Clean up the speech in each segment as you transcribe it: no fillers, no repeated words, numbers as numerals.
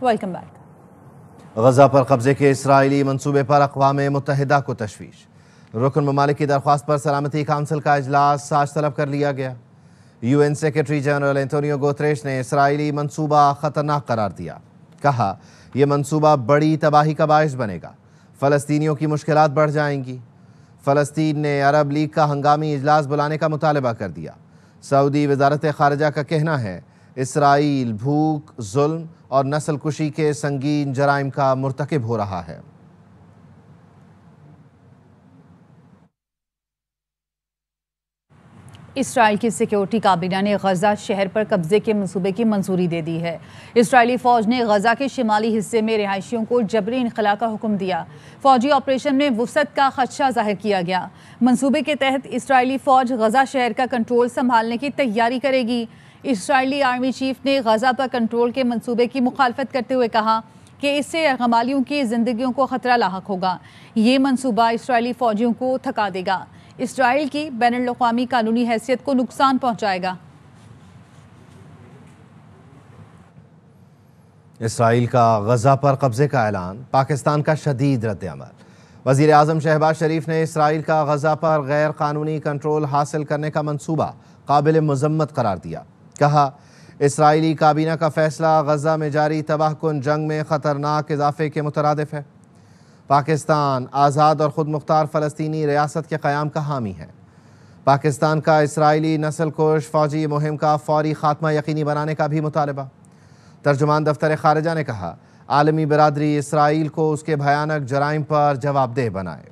Welcome back. Gaza پر قبضے کے اسرائیلی منصوبے پر اقوام متحدہ کو تشویش۔ رکن ممالک کی درخواست پر سلامتی کونسل کا اجلاس آج طلب کر لیا گیا۔ U N secretary general Antonio Guterres نے اسرائیلی منصوبہ خطرناک قرار دیا۔ کہا یہ منصوبہ بڑی تباہی کا باعث بنے گا، فلسطینیوں کی مشکلات بڑھ جائیں گی۔ فلسطین نے عرب لیگ کا ہنگامی اجلاس بلانے کا مطالبہ کر دیا۔ سعودی وزارت خارجہ کا کہنا ہے اسرائیل بھوک، ظلم اور نسل کشی کے سنگین جرائم کا مرتکب ہو رہا ہے۔ اسرائیل کی سیکیورٹی کابینہ نے غزہ شہر پر قبضے کے منصوبے کی منظوری دے دی ہے۔ اسرائیلی فوج نے غزہ کے شمالی حصے میں رہائشیوں کو جبری انخلاء کا حکم دیا۔ فوجی آپریشن میں وسعت کا خدشہ ظاہر کیا گیا۔ منصوبے کے تحت اسرائیلی فوج غزہ شہر کا کنٹرول سنبھالنے کی تیاری کرے گی۔ اسرائیلی آرمی چیف نے غزہ پر کنٹرول کے منصوبے کی مخالفت کرتے ہوئے کہا کہ اس سے یرغمالیوں کی زندگیوں کو خطرہ لاحق ہوگا۔ یہ منصوبہ اسرائیلی فوجیوں کو تھکا دے گا، اسرائیل کی بین الاقوامی قانونی حیثیت کو نقصان پہنچائے گا۔ اسرائیل کا غزہ پر قبضے کا اعلان، پاکستان کا شدید رد عمل۔ وزیر اعظم شہباز شریف نے اسرائیل کا غزہ پر غیر قانونی کنٹرول حاصل کرنے کا منصوبہ قابل مذمت قرار دیا۔ کہا اسرائیلی کابینہ کا فیصلہ غزہ میں جاری تباہ کن جنگ میں خطرناک اضافے کے مترادف ہے۔ پاکستان آزاد اور خود مختار فلسطینی ریاست کے قیام کا حامی ہے۔ پاکستان کا اسرائیلی نسل کش فوجی مہم کا فوری خاتمہ یقینی بنانے کا بھی مطالبہ۔ ترجمان دفتر خارجہ نے کہا عالمی برادری اسرائیل کو اس کے بھیانک جرائم پر جواب دہ بنائے۔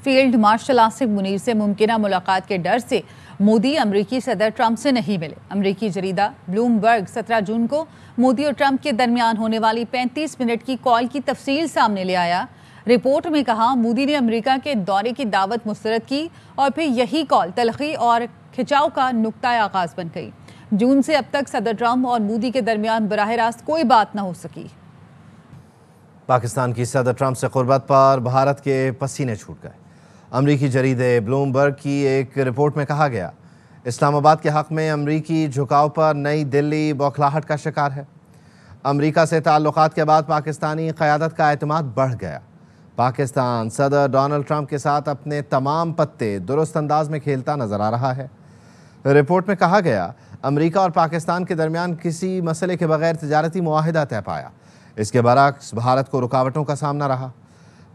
فیلڈ مارشل آصف منیر سے ممکنہ ملاقات کے ڈر سے مودی امریکی صدر ٹرمپ سے نہیں ملے۔ امریکی جریدہ بلومبرگ 17 جون کو مودی اور ٹرمپ کے درمیان ہونے والی 35 منٹ کی کال کی تفصیل سامنے لے آیا۔ رپورٹ میں کہا مودی نے امریکہ کے دورے کی دعوت مسترد کی اور پھر یہی کال تلخی اور کھچاؤ کا نقطہ آغاز بن گئی۔ جون سے اب تک صدر ٹرمپ اور مودی کے درمیان براہ راست کوئی بات نہ ہو سکی۔ پاکستان کی صدر ٹرمپ سے قربت پر بھارت کے پسینے چھوٹ گئے۔ امریکی جریدے بلومبرگ کی ایک رپورٹ میں کہا گیا اسلام آباد کے حق میں امریکی جھکاؤ پر نئی دلی بوکھلاہٹ کا شکار ہے۔ امریکہ سے تعلقات کے بعد پاکستانی قیادت کا اعتماد بڑھ گیا۔ پاکستان صدر ڈونلڈ ٹرمپ کے ساتھ اپنے تمام پتے درست انداز میں کھیلتا نظر آ رہا ہے۔ رپورٹ میں کہا گیا امریکہ اور پاکستان کے درمیان کسی مسئلے کے بغیر تجارتی معاہدہ طے پایا۔ اس کے برعکس بھارت کو رکاوٹوں کا سامنا رہا۔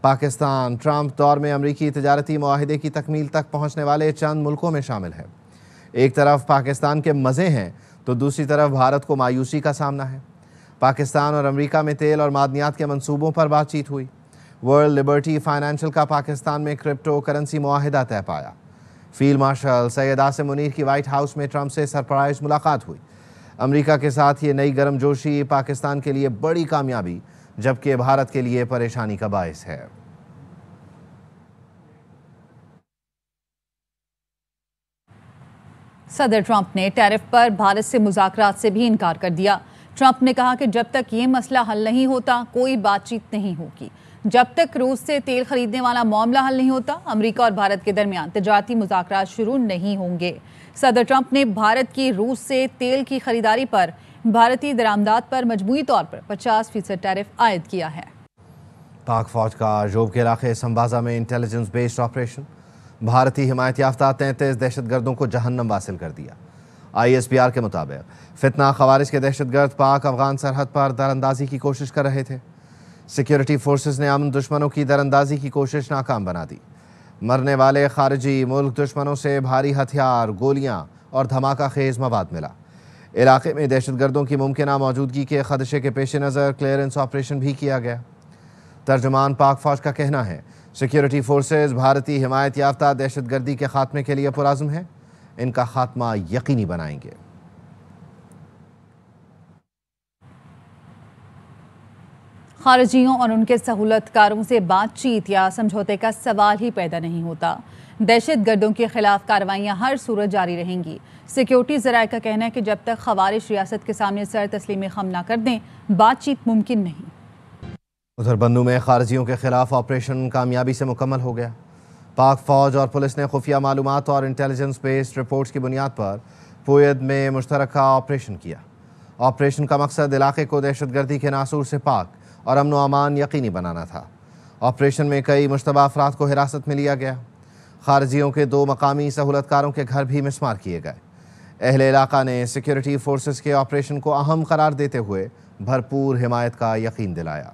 پاکستان ٹرمپ دور میں امریکی تجارتی معاہدے کی تکمیل تک پہنچنے والے چند ملکوں میں شامل ہے۔ ایک طرف پاکستان کے مزے ہیں تو دوسری طرف بھارت کو مایوسی کا سامنا ہے۔ پاکستان اور امریکہ میں تیل اور معدنیات کے منصوبوں پر بات چیت ہوئی۔ ورلڈ لبرٹی فائنینشل کا پاکستان میں کرپٹو کرنسی معاہدہ طے پایا۔ فیلڈ مارشل سید آصف منیر کی وائٹ ہاؤس میں ٹرمپ سے سرپرائز ملاقات ہوئی۔ امریکہ کے ساتھ یہ نئی گرم جوشی پاکستان کے لیے بڑی کامیابی جبکہ بھارت کے لیے پریشانی کا باعث ہے۔ صدر ٹرمپ نے ٹیرف پر بھارت سے مذاکرات سے بھی انکار کر دیا۔ ٹرمپ نے کہا کہ جب تک یہ مسئلہ حل نہیں ہوتا کوئی بات چیت نہیں ہوگی۔ جب تک روس سے تیل خریدنے والا معاملہ حل نہیں ہوتا امریکہ اور بھارت کے درمیان تجارتی مذاکرات شروع نہیں ہوں گے۔ صدر ٹرمپ نے بھارت کی روس سے تیل کی خریداری پر بھارتی درآمدات پر مجموعی طور پر 50% ٹیرف عائد کیا ہے۔ پاک فوج کا جوب کے علاقے سمبازا میں انٹیلیجنس بیسڈ آپریشن، بھارتی حمایت یافتہ 33 دہشت گردوں کو جہنم واصل کر دیا۔ ISPR کے مطابق فتنہ خوارج کے دہشت گرد پاک افغان سرحد پر دراندازی کی کوشش کر رہے تھے۔ سیکیورٹی فورسز نے امن دشمنوں کی دراندازی کی کوشش ناکام بنا دی۔ مرنے والے خارجی ملک دشمنوں سے بھاری ہتھیار، گولیاں اور دھماکہ خیز مواد ملا۔ علاقے میں دہشت گردوں کی ممکنہ موجودگی کے خدشے کے پیش نظر کلیئرنس آپریشن بھی کیا گیا۔ ترجمان پاک فوج کا کہنا ہے سیکیورٹی فورسز بھارتی حمایت یافتہ دہشت گردی کے خاتمے کے لیے پرعزم ہیں، ان کا خاتمہ یقینی بنائیں گے۔ خارجیوں اور ان کے سہولت کاروں سے بات چیت یا سمجھوتے کا سوال ہی پیدا نہیں ہوتا۔ دہشت گردوں کے خلاف کارروائیاں ہر صورت جاری رہیں گی۔ سیکیورٹی ذرائع کا کہنا ہے کہ جب تک خوارج ریاست کے سامنے سر تسلیم خم نہ کر دیں بات چیت ممکن نہیں۔ ادھر بنو میں خارجیوں کے خلاف آپریشن کامیابی سے مکمل ہو گیا۔ پاک فوج اور پولیس نے خفیہ معلومات اور انٹیلیجنس بیسڈ رپورٹس کی بنیاد پر پوید میں مشترکہ آپریشن کیا۔ آپریشن کا مقصد علاقے کو دہشت گردی کے ناسور سے پاک اور امن و امان یقینی بنانا تھا۔ آپریشن میں کئی مشتبہ افراد کو حراست میں لیا گیا۔ خارجیوں کے 2 مقامی سہولت کاروں کے گھر بھی مسمار کیے گئے۔ اہل علاقہ نے سیکیورٹی فورسز کے آپریشن کو اہم قرار دیتے ہوئے بھرپور حمایت کا یقین دلایا۔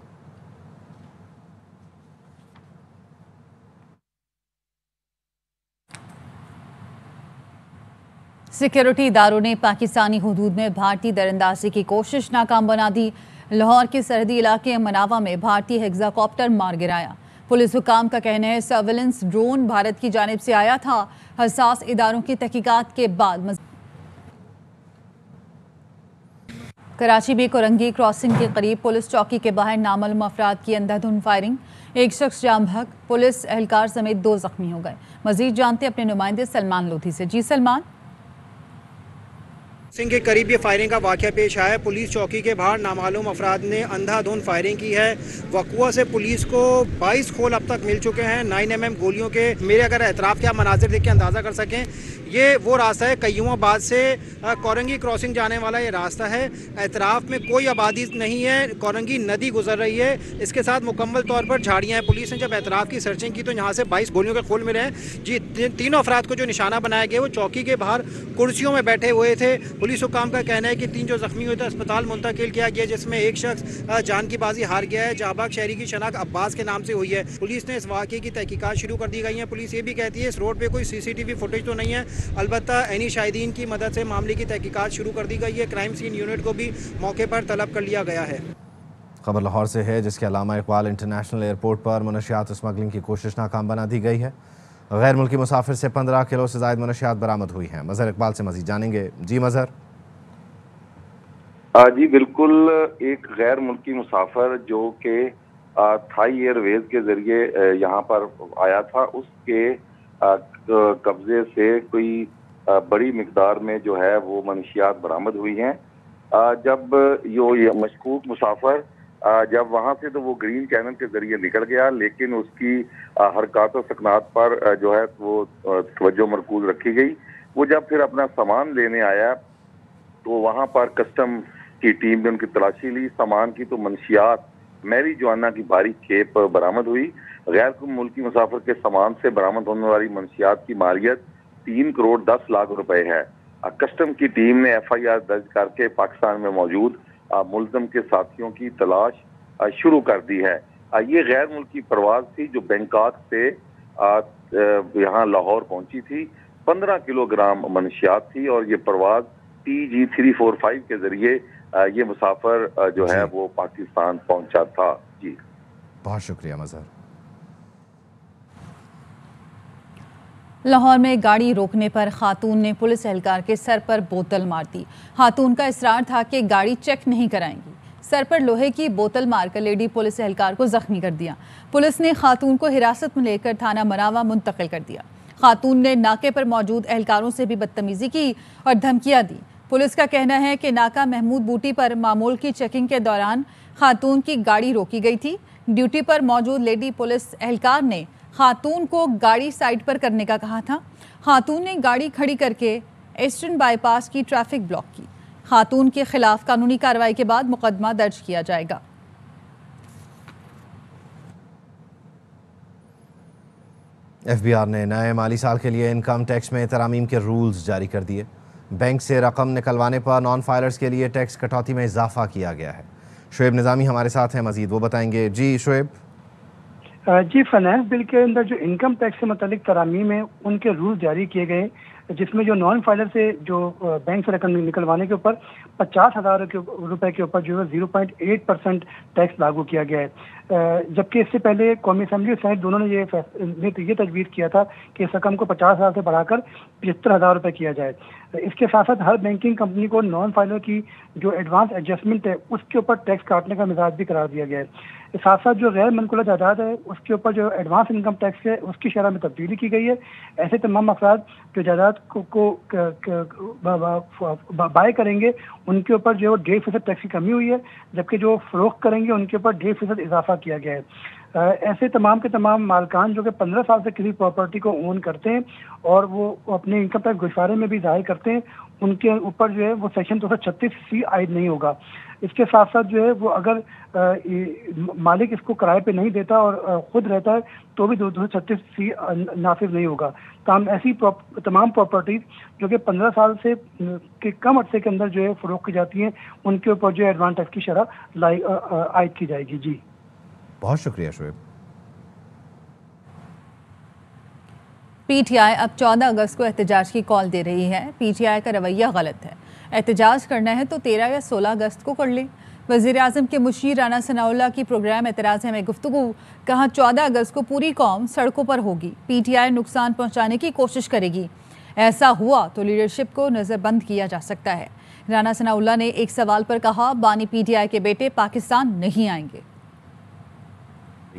سیکیورٹی اداروں نے پاکستانی حدود میں بھارتی دراندازی کی کوشش ناکام بنا دی۔ لاہور کے سرحدی علاقے مناوا میں بھارتی ہیگزا کاپٹر مار گرایا۔ پولیس حکام کا کہنا ہے سرویلنس ڈرون بھارت کی جانب سے آیا تھا۔ حساس اداروں کی تحقیقات کے بعد کراچی میں کورنگی کراسنگ کے قریب پولیس چوکی کے باہر نامعلوم افراد کی اندھا دھند فائرنگ، ایک شخص جاں بحق، پولیس اہلکار سمیت 2 زخمی ہو گئے۔ مزید جانتے اپنے نمائندے سلمان لودھی سے۔ جی سلمان۔ سنگھ کے قریب یہ فائرنگ کا واقعہ پیش آیا ہے۔ پولیس چوکی کے باہر نامعلوم افراد نے اندھا دھند فائرنگ کی ہے۔ وقوع سے پولیس کو 22 کھول اب تک مل چکے ہیں 9mm گولیوں کے۔ میرے اگر اطراف کے آپ مناظر دیکھ کے اندازہ کر سکیں، یہ وہ راستہ ہے قیوم آباد سے کورنگی کراسنگ جانے والا یہ راستہ ہے۔ اطراف میں کوئی آبادی نہیں ہے، کورنگی ندی گزر رہی ہے، اس کے ساتھ مکمل طور پر جھاڑیاں ہیں۔ پولیس نے جب اطراف کی سرچنگ کی تو یہاں سے 22 گولیوں کے کھول ملے ہیں۔ جی 3 افراد کو جو نشانہ بنایا گیا وہ چوکی کے باہر کرسیوں میں بیٹھے ہوئے تھے۔ پولیس حکام کا کہنا ہے کہ 3 جو زخمی ہوئے تھے اسپتال منتقل کیا گیا، جس میں ایک شخص جان کی بازی ہار گیا ہے۔ جاں بحق شہری کی شناخت عباس کے نام سے ہوئی ہے۔ پولیس نے اس واقعے کی تحقیقات شروع کر دی گئی ہیں۔ پولیس یہ بھی کہتی ہے اس روڈ پہ کوئی CCTV فوٹیج تو نہیں ہے، البتہ عینی شاہدین کی مدد سے معاملے کی تحقیقات شروع کر دی گئی ہے۔ کرائم سین یونٹ کو بھی موقع پر طلب کر لیا گیا ہے۔ خبر لاہور سے ہے، جس کے علامہ اقبال انٹرنیشنل ایئرپورٹ پر منشیات اسمگلنگ کی کوشش ناکام بنا دی گئی ہے۔ غیر ملکی مسافر سے 15 کلو سے زائد منشیات برآمد ہوئی ہیں۔ مظہر اقبال سے مزید جانیں گے۔ جی مظہر۔ جی بالکل، ایک غیر ملکی مسافر جو کہ تھائی ایئر ویز کے ذریعے یہاں پر آیا تھا، اس کے قبضے سے کوئی بڑی مقدار میں جو ہے وہ منشیات برآمد ہوئی ہیں۔ جب یہ مشکوک مسافر جب وہاں سے تو وہ گرین چینل کے ذریعے نکل گیا، لیکن اس کی حرکات و سکنات پر جو ہے وہ توجہ مرکوز رکھی گئی۔ وہ جب پھر اپنا سامان لینے آیا تو وہاں پر کسٹم کی ٹیم نے ان کی تلاشی لی۔ سامان کی تو منشیات میری جوانا کی بھاری کھیپ برآمد ہوئی۔ غیر ملکی مسافر کے سامان سے برآمد ہونے والی منشیات کی مالیت 3 کروڑ 10 لاکھ روپے ہے۔ کسٹم کی ٹیم نے FIR درج کر کے پاکستان میں موجود ملزم کے ساتھیوں کی تلاش شروع کر دی ہے۔ یہ غیر ملکی پرواز تھی جو بینکاک سے یہاں لاہور پہنچی تھی۔ 15 کلو گرام منشیات تھی اور یہ پرواز TG 345 کے ذریعے یہ مسافر جو ہے وہ پاکستان پہنچا تھا۔ جی بہت شکریہ مظہر۔ لاہور میں گاڑی روکنے پر خاتون نے پولیس اہلکار کے سر پر بوتل مار دی۔ خاتون کا اصرار تھا کہ گاڑی چیک نہیں کرائیں گی۔ سر پر لوہے کی بوتل مار کر لیڈی پولیس اہلکار کو زخمی کر دیا۔ پولیس نے خاتون کو حراست میں لے کر تھانہ مناوا منتقل کر دیا۔ خاتون نے ناکے پر موجود اہلکاروں سے بھی بدتمیزی کی اور دھمکیاں دی۔ پولیس کا کہنا ہے کہ ناکہ محمود بوٹی پر معمول کی چیکنگ کے دوران خاتون کی گاڑی روکی گئی تھی۔ ڈیوٹی پر موجود لیڈی پولیس اہلکار نے خاتون کو گاڑی سائڈ پر کرنے کا کہا تھا۔ خاتون نے گاڑی کھڑی کر کے ایسٹرن بائی پاس کی ٹریفک بلاک کی۔ خاتون کے خلاف قانونی کارروائی کے بعد مقدمہ درج کیا جائے گا۔ FBR نے نئے مالی سال کے لیے انکم ٹیکس میں ترامیم کے رولز جاری کر دیے۔ بینک سے رقم نکلوانے پر نان فائلرز کے لیے ٹیکس کٹوتی میں اضافہ کیا گیا ہے۔ شعیب نظامی ہمارے ساتھ ہیں، مزید وہ بتائیں گے۔ جی شعیب۔ جی، فائنانس بل کے اندر جو انکم ٹیکس سے متعلق ترامیم ہیں ان کے رول جاری کیے گئے، جس میں جو نان فائلر سے جو بینک سے رقم نکلوانے کے اوپر 50,000 روپے کے اوپر جو ہے 0.8% ٹیکس لاگو کیا گیا ہے، جبکہ اس سے پہلے قومی اسمبلی اور سینیٹ دونوں نے یہ تجویز کیا تھا کہ اس رقم کو 50,000 سے بڑھا کر 75,000 روپے کیا جائے۔ اس کے ساتھ ساتھ ہر بینکنگ کمپنی کو نان فائلر کی جو ایڈوانس ایڈجسٹمنٹ ہے اس کے اوپر ٹیکس کاٹنے کا مزاج بھی قرار دیا گیا ہے۔ ساتھ ساتھ جو غیر منقولہ جائیداد ہے اس کے اوپر جو ایڈوانس انکم ٹیکس ہے اس کی شرح میں تبدیلی کی گئی ہے۔ ایسے تمام افراد جو جائیداد کو بائی کریں گے ان کے اوپر جو 1.5% ٹیکس کی کمی ہوئی ہے، جبکہ جو فروخت کریں گے ان کے اوپر 1.5% اضافہ کیا گیا ہے۔ ایسے تمام کے تمام مالکان جو کہ 15 سال سے کسی پراپرٹی کو اون کرتے ہیں اور وہ اپنے انکم ٹیکس گزارے میں بھی ظاہر کرتے ہیں، ان کے اوپر جو ہے وہ سیکشن 236C عائد نہیں ہوگا۔ اس کے ساتھ ساتھ جو ہے وہ اگر مالک اس کو کرائے پہ نہیں دیتا اور خود رہتا ہے تو بھی 236C نافذ نہیں ہوگا۔ تاہم ایسی تمام پراپرٹیز جو کہ 15 سال سے کے کم عرصے کے اندر جو ہے فروخت کی جاتی ہیں، ان کے اوپر جو ہے ایڈوانس ٹیکس کی شرح عائد کی جائے گی۔ جی بہت شکریہ شعیب۔ پی ٹی آئی اب 14 اگست کو احتجاج کی کال دے رہی ہے۔ پی ٹی آئی کا رویہ غلط ہے، احتجاج کرنا ہے تو 13 یا 16 اگست کو کر لیں۔ وزیر اعظم کے مشیر رانا ثناء اللہ کی پروگرام اعتراض میں گفتگو، کہا 14 اگست کو پوری قوم سڑکوں پر ہوگی، پی ٹی آئی نقصان پہنچانے کی کوشش کرے گی، ایسا ہوا تو لیڈرشپ کو نظر بند کیا جا سکتا ہے۔ رانا ثناء اللہ نے ایک سوال پر کہا بانی پی ٹی آئی کے بیٹے پاکستان نہیں آئیں گے۔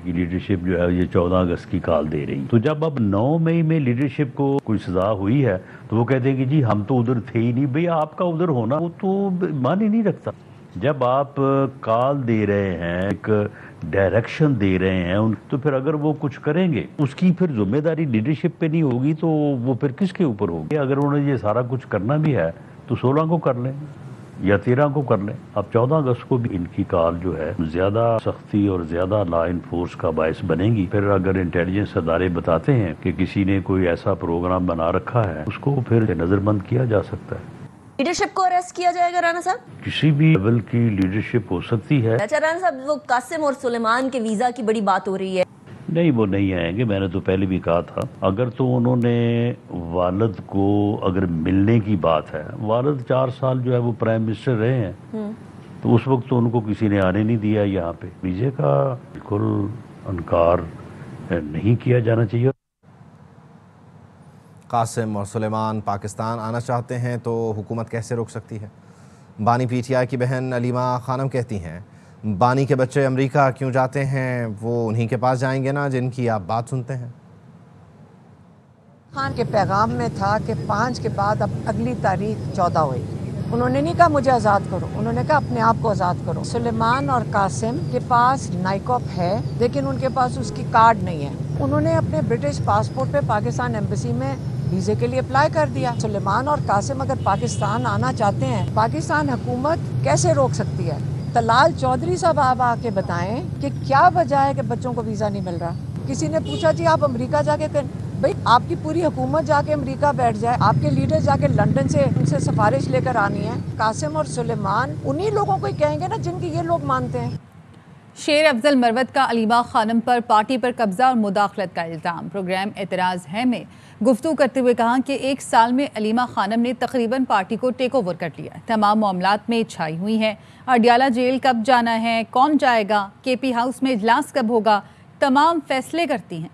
لیڈرشپ جو ہے یہ 14 اگست کی کال دے رہی، تو جب اب 9 مئی میں لیڈرشپ کو کوئی سزا ہوئی ہے تو وہ کہتے ہیں کہ جی ہم تو ادھر تھے ہی نہیں۔ بھئی آپ کا ادھر ہونا وہ تو معنی نہیں رکھتا۔ جب آپ کال دے رہے ہیں، ایک ڈائریکشن دے رہے ہیں، تو پھر اگر وہ کچھ کریں گے اس کی پھر ذمہ داری لیڈرشپ پہ نہیں ہوگی تو وہ پھر کس کے اوپر ہوگی؟ اگر انہوں نے یہ سارا کچھ کرنا بھی ہے تو 16 کو کر لیں یا 13 کو کر لیں۔ اب 14 اگست کو بھی ان کی کال جو ہے زیادہ سختی اور زیادہ لا انفورس کا باعث بنے گی۔ پھر اگر انٹیلیجنس ادارے بتاتے ہیں کہ کسی نے کوئی ایسا پروگرام بنا رکھا ہے، اس کو پھر نظر بند کیا جا سکتا ہے۔ لیڈرشپ کو اریسٹ کیا جائے گا رانا صاحب؟ کسی بھی لیول کی لیڈرشپ ہو سکتی ہے۔ اچھا رانا صاحب، وہ قاسم اور سلیمان کے ویزا کی بڑی بات ہو رہی ہے۔ نہیں، وہ نہیں آئیں گے، میں نے تو پہلے بھی کہا تھا۔ اگر تو انہوں نے والد کو اگر ملنے کی بات ہے، والد 4 سال جو ہے وہ پرائم منسٹر رہے ہیں، تو اس وقت تو ان کو کسی نے آنے نہیں دیا یہاں پہ۔ ویزے کا بالکل انکار نہیں کیا جانا چاہیے۔ قاسم اور سلیمان پاکستان آنا چاہتے ہیں تو حکومت کیسے روک سکتی ہے؟ بانی پی ٹی آئی کی بہن علیمہ خانم کہتی ہیں بانی کے بچے امریکہ کیوں جاتے ہیں، وہ انہی کے پاس جائیں گے نا جن کی آپ بات سنتے ہیں۔ خان کے پیغام میں تھا کہ 5 کے بعد اب اگلی تاریخ 14 ہوئے گی۔ انہوں نے نہیں کہا مجھے آزاد کرو، انہوں نے کہا اپنے آپ کو آزاد کرو۔ سلیمان اور قاسم کے پاس نائکوپ ہے لیکن ان کے پاس اس کی کارڈ نہیں ہے۔ انہوں نے اپنے برٹش پاسپورٹ پہ پاکستان ایمبیسی میں ویزے کے لیے اپلائی کر دیا۔ سلیمان اور قاسم اگر پاکستان آنا چاہتے ہیں، پاکستان حکومت کیسے روک سکتی ہے؟ طلال چودھری صاحب آپ آ کے بتائیں کہ کیا وجہ ہے کہ بچوں کو ویزا نہیں مل رہا۔ کسی نے پوچھا جی آپ امریکہ جا کے بھئی آپ کی پوری حکومت جا کے امریکہ بیٹھ جائے، آپ کے لیڈر جا کے لنڈن سے ان سے سفارش لے کر آنی ہے۔ قاسم اور سلیمان انہی لوگوں کو کہیں گے نا جن کی یہ لوگ مانتے ہیں۔ شیر افضل مروت کا علیمہ خانم پر پارٹی پر قبضہ اور مداخلت کا الزام۔ پروگرام اعتراض ہے میں گفتگو کرتے ہوئے کہا کہ 1 سال میں علیمہ خانم نے تقریباً پارٹی کو ٹیک اوور کر لیا، تمام معاملات میں چھائی ہوئی ہیں۔ اڈیالہ جیل کب جانا ہے، کون جائے گا، کے پی ہاؤس میں اجلاس کب ہوگا، تمام فیصلے کرتی ہیں۔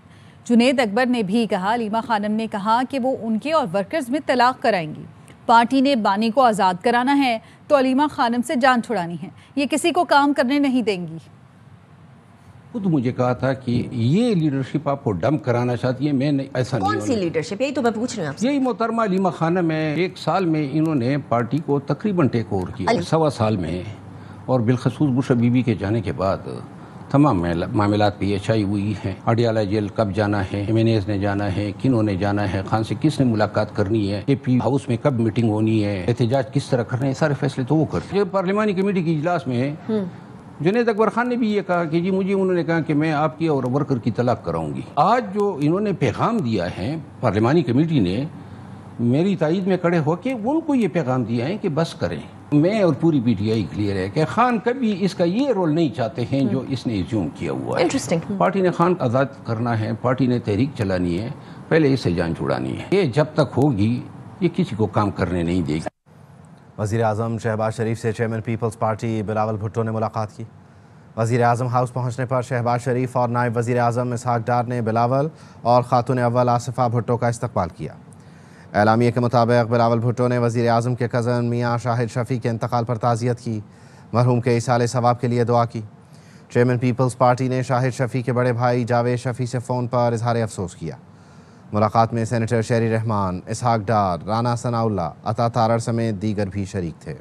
جنید اکبر نے بھی کہا علیمہ خانم نے کہا کہ وہ ان کے اور ورکرز میں طلاق کرائیں گی۔ پارٹی نے بانی کو آزاد کرانا ہے تو علیمہ خانم سے جان چھڑانی ہے، یہ کسی کو کام کرنے نہیں دیں گی۔ خود مجھے کہا تھا کہ یہ لیڈرشپ آپ کو ڈمپ کرانا چاہتی ہے، میں ایسا نہیں۔ کون سی لیڈرشپ؟ یہی تو میں پوچھ رہی ہوں آپ سے۔ یہی محترمہ علیمہ خانم ہے، 1 سال میں انہوں نے پارٹی کو تقریباً ٹیک اوور کیا، 1.25 سال میں، اور بالخصوص بشرا بی بی کے جانے کے بعد تمام معاملات پہ یہ چھائی ہوئی ہیں۔ اڈیالہ جیل کب جانا ہے، ایمینیز نے جانا ہے، کنہوں نے جانا ہے، خان سے کس نے ملاقات کرنی ہے، کے پی ہاؤس میں کب میٹنگ ہونی ہے، احتجاج کس طرح کرنا ہے، سارے فیصلے تو وہ کرتے ہیں۔ پارلیمانی کمیٹی کی اجلاس میں جنید اکبر خان نے بھی یہ کہا کہ جی مجھے انہوں نے کہا کہ میں آپ کی اور ورکر کی طلاق کراؤں گی۔ آج جو انہوں نے پیغام دیا ہے پارلیمانی کمیٹی نے، میری تائید میں کھڑے ہو کے ان کو یہ پیغام دیا ہے کہ بس کریں۔ میں اور پوری پی ٹی آئی کلیئر ہے کہ خان کبھی اس کا یہ رول نہیں چاہتے ہیں جو اس نے ایزیوم کیا ہوا ہے۔ پارٹی نے خان آزاد کرنا ہے، پارٹی نے تحریک چلانی ہے، پہلے اس سے جان چھڑانی ہے۔ یہ جب تک ہوگی یہ کسی کو کام کرنے نہیں دے گی۔ وزیر اعظم شہباز شریف سے چیئرمین پیپلز پارٹی بلاول بھٹو نے ملاقات کی۔ وزیر اعظم ہاؤس پہنچنے پر شہباز شریف اور نائب وزیر اعظم اسحاق ڈار نے بلاول اور خاتون اول آصفہ بھٹو کا استقبال کیا۔ اعلامیے کے مطابق بلاول بھٹو نے وزیر اعظم کے کزن میاں شاہد شفیع کے انتقال پر تعزیت کی، مرحوم کے ایصال ثواب کے لیے دعا کی۔ چیئرمین پیپلز پارٹی نے شاہد شفیع کے بڑے بھائی جاوید شفیع سے فون پر اظہار افسوس کیا۔ ملاقات میں سینیٹر شہری رحمان، اسحاق ڈار، رانا ثناء اللہ، عطا تارڑ سمیت دیگر بھی شریک تھے۔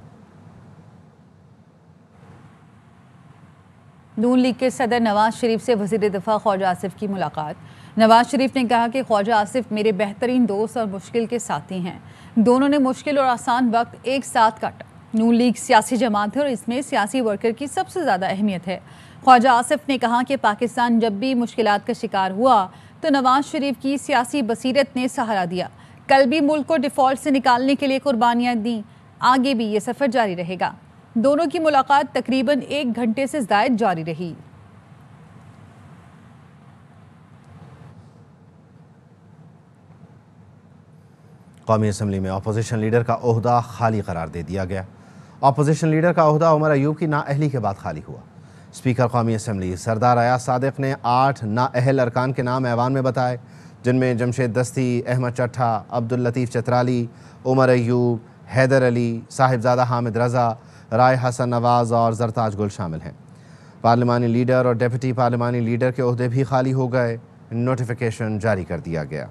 نون لیگ کے صدر نواز شریف سے وزیر دفاع خواجہ آصف کی ملاقات۔ نواز شریف نے کہا کہ خواجہ آصف میرے بہترین دوست اور مشکل کے ساتھی ہیں، دونوں نے مشکل اور آسان وقت ایک ساتھ کاٹا۔ نون لیگ سیاسی جماعت ہے اور اس میں سیاسی ورکر کی سب سے زیادہ اہمیت ہے۔ خواجہ آصف نے کہا کہ پاکستان جب بھی مشکلات کا شکار ہوا تو نواز شریف کی سیاسی بصیرت نے سہارا دیا، کل بھی ملک کو ڈیفالٹ سے نکالنے کے لیے قربانیاں دیں، آگے بھی یہ سفر جاری رہے گا۔ دونوں کی ملاقات تقریباً 1 گھنٹے سے زائد جاری رہی۔ قومی اسمبلی میں اپوزیشن لیڈر کا عہدہ خالی قرار دے دیا گیا۔ اپوزیشن لیڈر کا عہدہ عمر ایوب کی نااہلی کے بعد خالی ہوا۔ اسپیکر قومی اسمبلی سردار ایاز صادق نے 8 نااہل ارکان کے نام ایوان میں بتائے، جن میں جمشید دستی، احمد چٹھا، عبداللطیف چترالی، عمر ایوب، حیدر علی، صاحبزادہ حامد رضا، رائے حسن نواز اور زرتاج گل شامل ہیں۔ پارلیمانی لیڈر اور ڈیپٹی پارلیمانی لیڈر کے عہدے بھی خالی ہو گئے۔ نوٹیفیکیشن جاری کر دیا گیا۔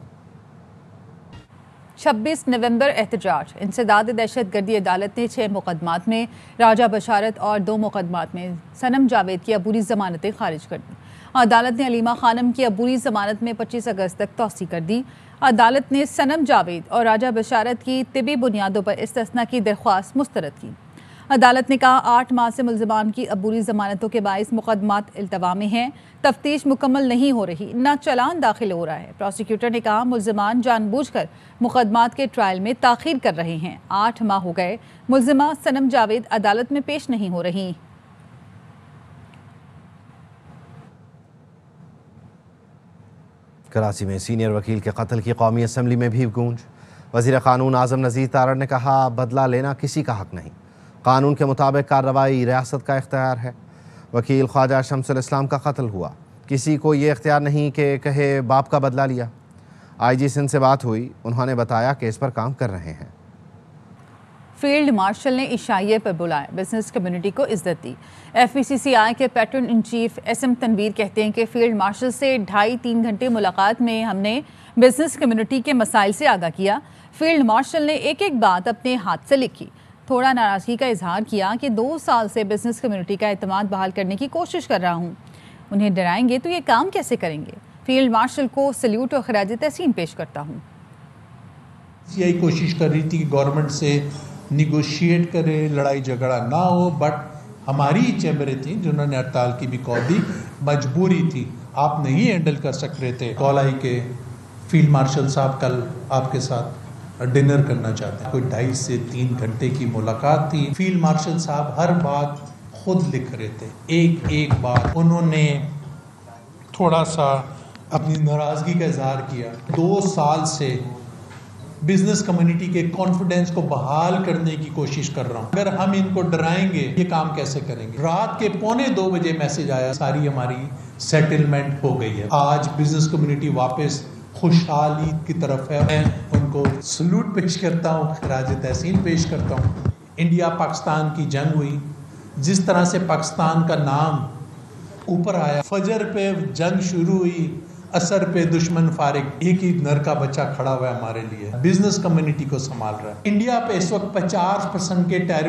26 نومبر احتجاج۔ انسداد دہشت گردی عدالت نے 6 مقدمات میں راجہ بشارت اور 2 مقدمات میں صنم جاوید کی عبوری ضمانتیں خارج کر دیں۔ عدالت نے علیمہ خانم کی عبوری ضمانت میں 25 اگست تک توسیع کر دی۔ عدالت نے صنم جاوید اور راجہ بشارت کی طبی بنیادوں پر استثناء کی درخواست مسترد کی۔ عدالت نے کہا 8 ماہ سے ملزمان کی عبوری ضمانتوں کے باعث مقدمات التوا میں ہیں، تفتیش مکمل نہیں ہو رہی، نہ چلان داخل ہو رہا ہے۔ پروسیکیوٹر نے کہا ملزمان جان بوجھ کر مقدمات کے ٹرائل میں تاخیر کر رہے ہیں۔ 8 ماہ ہو گئے، ملزمہ صنم جاوید عدالت میں پیش نہیں ہو رہی۔ کراچی میں سینئر وکیل کے قتل کی قومی اسمبلی میں بھی گونج۔ وزیر قانون اعظم نذیر تارڑ نے کہا بدلہ لینا کسی کا حق نہیں، قانون کے مطابق کارروائی ریاست کا اختیار ہے۔ وکیل خواجہ شمس الاسلام کا قتل ہوا، کسی کو یہ اختیار نہیں کہ کہے باپ کا بدلہ لیا۔ آئی جی سندھ سے بات ہوئی، انہوں نے بتایا کہ اس پر کام کر رہے ہیں۔ فیلڈ مارشل نے عشائیے پر بلایا، بزنس کمیونٹی کو عزت دی۔ F P C C I کے patron in chief S M Tanveer کہتے ہیں کہ فیلڈ مارشل سے 2.5-3 گھنٹے ملاقات میں ہم نے بزنس کمیونٹی کے مسائل سے آگاہ کیا۔ فیلڈ مارشل نے ایک ایک بات اپنے ہاتھ سے لکھی، تھوڑا ناراضگی کا اظہار کیا کہ 2 سال سے بزنس کمیونٹی کا اعتماد بحال کرنے کی کوشش کر رہا ہوں، انہیں ڈرائیں گے تو یہ کام کیسے کریں گے؟ فیلڈ مارشل کو سلیوٹ اور خراج تحسین پیش کرتا ہوں۔ یہی کوشش کر رہی تھی کہ گورنمنٹ سے نیگوشیٹ کرے، لڑائی جھگڑا نہ ہو، بٹ ہماری چیمبریں تھیں جنہوں نے ہڑتال کی بھی کال دی، مجبوری تھی، آپ نہیں ہینڈل کر سک رہے تھے۔ کال آئی کہ فیلڈ مارشل صاحب کل آپ کے ساتھ ڈنر کرنا چاہتے ہیں۔ کوئی 2.5 سے 3 گھنٹے کی ملاقات تھی۔ فیلڈ مارشل صاحب ہر بات خود لکھ رہے تھے، ایک ایک بات۔ انہوں نے تھوڑا سا اپنی ناراضگی کا اظہار کیا۔ 2 سال سے بزنس کمیونٹی کے کانفیڈنس کو بحال کرنے کی کوشش کر رہا ہوں، اگر ہم ان کو ڈرائیں گے یہ کام کیسے کریں گے؟ رات کے 1:45 بجے میسج آیا، ساری ہماری سیٹلمنٹ ہو گئی ہے۔ آج بزنس کمیونٹی واپس خوشحالی کی طرف ہے۔ میں ان کو سلوٹ پیش کرتا ہوں، خراج تحسین پیش کرتا ہوں۔ انڈیا پاکستان کی جنگ ہوئی، جس طرح سے پاکستان کا نام اوپر آیا، فجر پہ جنگ شروع ہوئی، اثر پہ دشمن فارغ، ایک ہی نر کا بچہ کھڑا ہوا ہے ہمارے لیے، بزنس کمیونٹی کو سنبھال رہا ہے۔ انڈیا پہ اس وقت 50% کے ٹیرف